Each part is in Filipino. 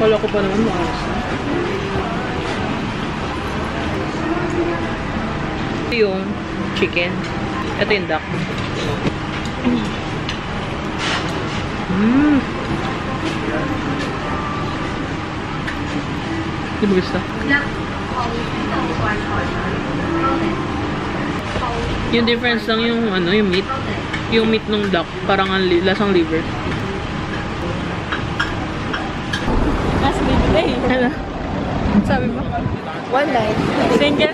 Kala ko pa naman maayos na. Ito yung chicken. Ito yung duck. Hindi mo gusto? Yung difference lang yung ano, yung meat. Yung meat ng duck, parang lasang liver. Last day. Ano? Sabi mo? One night. Single.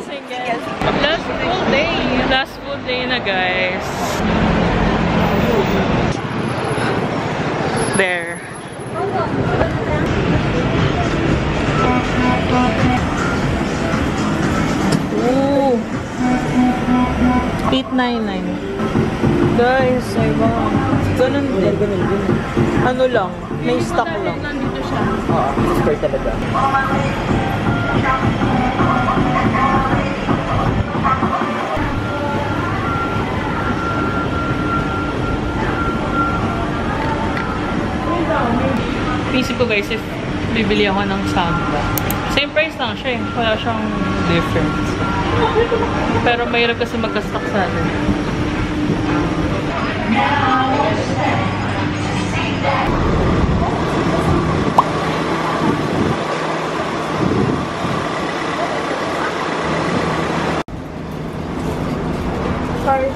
Last full day na, guys. There. Ooh. 899. Guys, ay ba? Ganun din. Ano lang, may stock lang. Nandito siya. Oo, spare talaga. Isip ko, guys, if bibili ako ng samba, same price lang siya eh. Wala siyang difference. Pero mahirap kasi magka-stock sa atin. Sorry.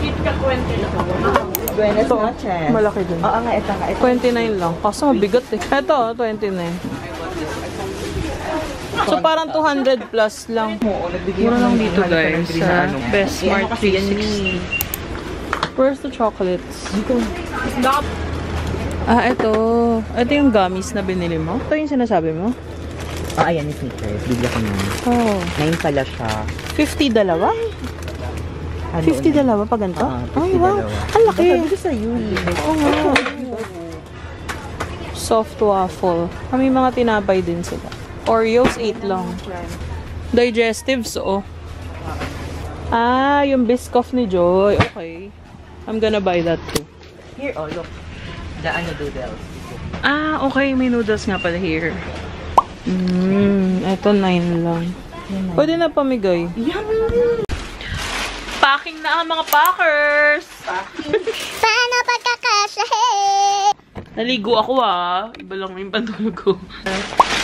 Kit ka 20 na. Buenas noches. Malaki din. Oo nga, ito nga. 29 lang. Kaso mabigat eh. Ito, 29. So parang 200 plus lang. Mura lang dito, guys. Sa Best Smart 360. Where's the chocolates? Ah, ito. Ito yung gummies na binili mo. Ito yung sinasabi mo? Ah, ayan yung sneakers. Bigla ko naman. Oh. 9 pala siya. 50 dalawa? 50 dalawa pa ganito? Ay, 50 wow. dalawa. Ang laki. Sabi ko sa'yo. Oo nga. Soft waffle. May mga tinapay din sila. Oreos, 8 lang. Digestives, oh. Ah, yung Biscoff ni Joy. Okay. I'm gonna buy that too. Here, oh, look. The noodles. Ah, okay. May noodles nga pala here. Ito 9 lang. Pwede na pamigay. Yum! Packing na ang mga packers! Paano pagkakasahin? Naligo ako ah. Iba lang yung pantulog ko.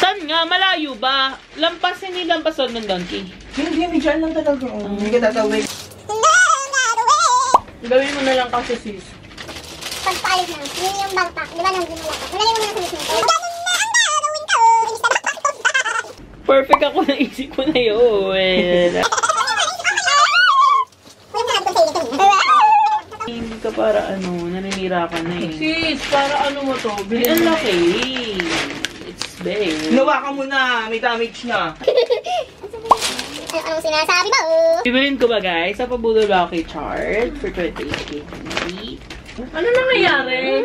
Saan nga? Malayo ba? Lampasin ni lampason ng donkey. Hindi, may dyan lang talaga. Hindi ka tatawid. Gawin mo na lang kasi sis. Pagpalit na, yun yung bangpak. Di ba nang ginalakas? Nalagay mo na sa mismo. Ganun na ang gagawin ko! Perfect ako, naisip ko na yun. Hindi ka para ano, naninira ka na eh. Sis, para ano mo to? Ay, ang laki. It's big. Hinawa ka muna. May damage na. Anong sinasabi mo? Bibilin ko ba guys sa Pabulo Lucky Chart for 28 Ano nangyayari?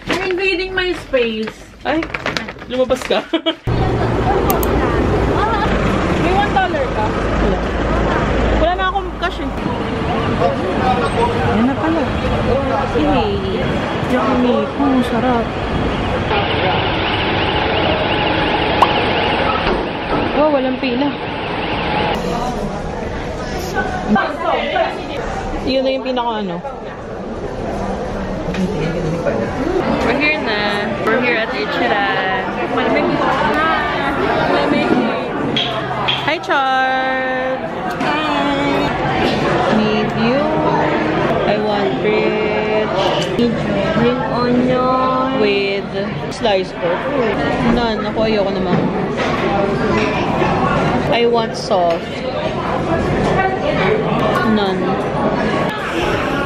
I'm invading my space. Ay, lumabas ka. May $1 ka? Wala na akong cash eh. Yan na pala. Hey, yummy. Sarap. Oh, walang pila. Yun na yung pinaka ano. We're here na. We're here at Ichiran. Hi, Chard! Hi! Medium. I want rich. Green onion. With sliced pork. None. Ako ayoko naman. I want soft. None.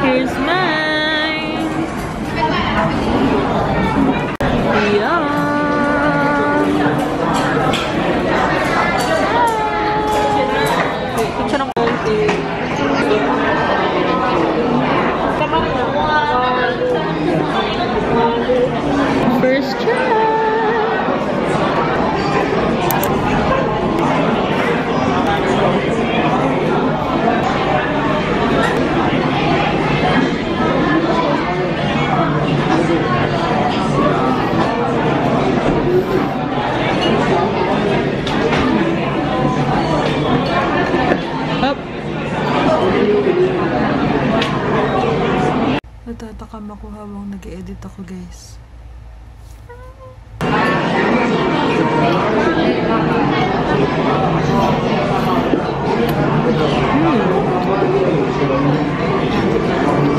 Here's mine. Yum. Picture ng konti. First try. natatakam ako habang nag-edit ako, guys.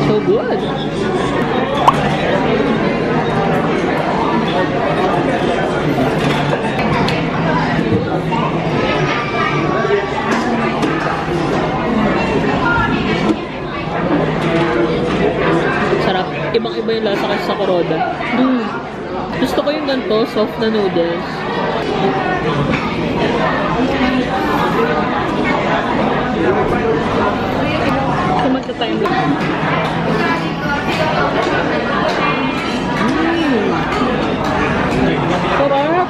So good. Sarap. Ibang-iba yung lasa kasi sa Kuroda. Gusto ko yung ganito, soft na noodles. So, magta-time lang. Sarap!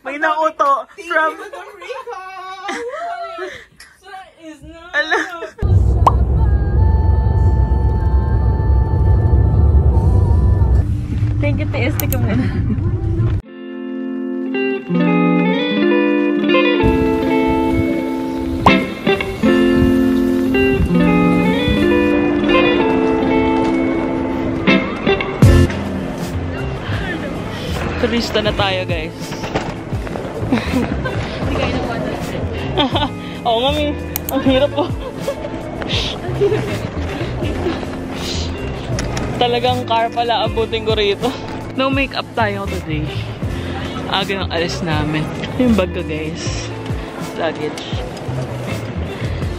May nauto from... Ala. Thank you, TST ka muna. Turista na tayo, guys. Hindi kayo nag-water. Oo, mami. Ang hirap po. Talagang car pala abutin ko rito. No makeup tayo today. Aga ng alis namin. Yung bag ko, guys. Luggage.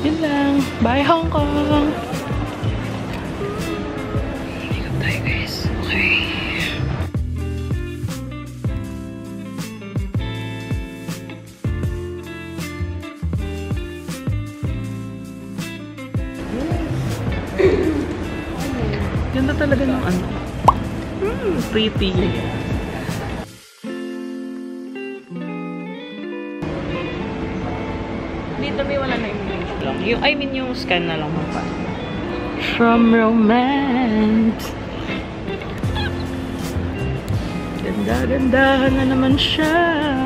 Yun lang. Bye, Hong Kong! Makeup tayo, guys. Okay. Ganda talaga ng ano. Pretty. Dito may wala na image lang. Yung, I mean yung scan na lang mapa. From Romance. Ganda-gandahan na naman siya.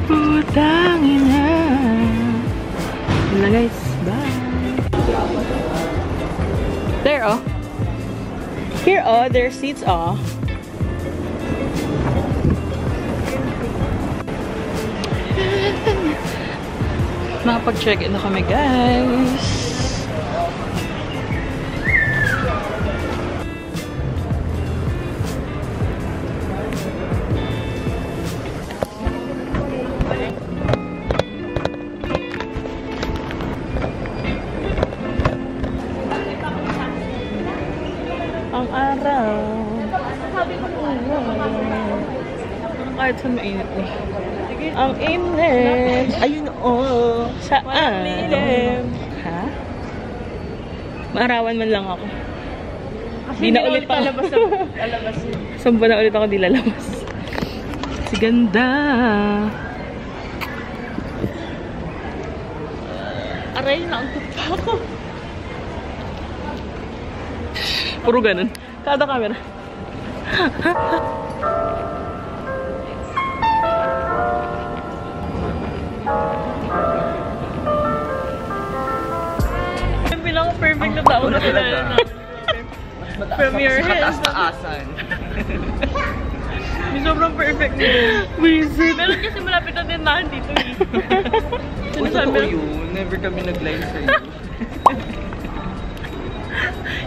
Putangin na. Yun na, guys. Bye. There, oh. Here, oh. Their seats, oh. Nakapag-check-in na kami, guys. Ang araw. Kahit saan mainit eh. Ang init. Ayun, oh. Saan? Ha? Maarawan man lang ako. Di na ulit ako. Lalabas yun. Saan ba na ulit ako di lalabas? Si ganda. Aray, nauntot pa ako. Puro ganun. Kada camera. Yung pinaka-perfect na tao na kilala na. From your head. Mataas-taasan. May sobrang perfect nito. Meron kasi malapit na tindahan dito eh. Uy, totoo yun. Never kami nag-live sa'yo.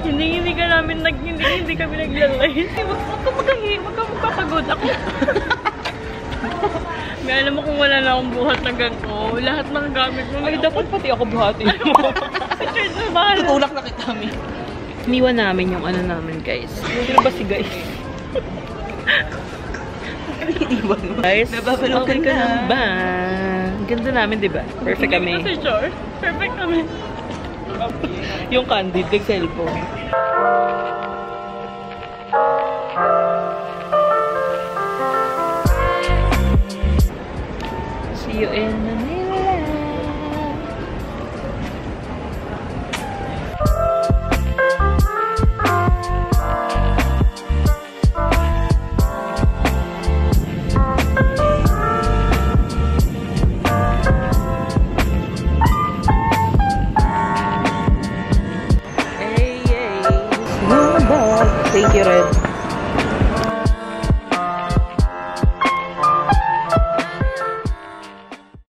Hindi kami naglalay. Huwag ka magpapagod ako. May alam mo kung wala na akong buhat na ganito. Lahat ng gamit mo. Ay, dapat pati ako buhatin mo. Si Chard na bahala. Tutulak na kita, Mi. Iniwan namin yung ano namin, guys. Sino ba si guys? Iniwan mo. Guys, Nababalog okay ka na. lang ba? Ganda namin, di ba? Perfect kami. Si Chard. Perfect kami. Yung candid, nag-cellphone. See you in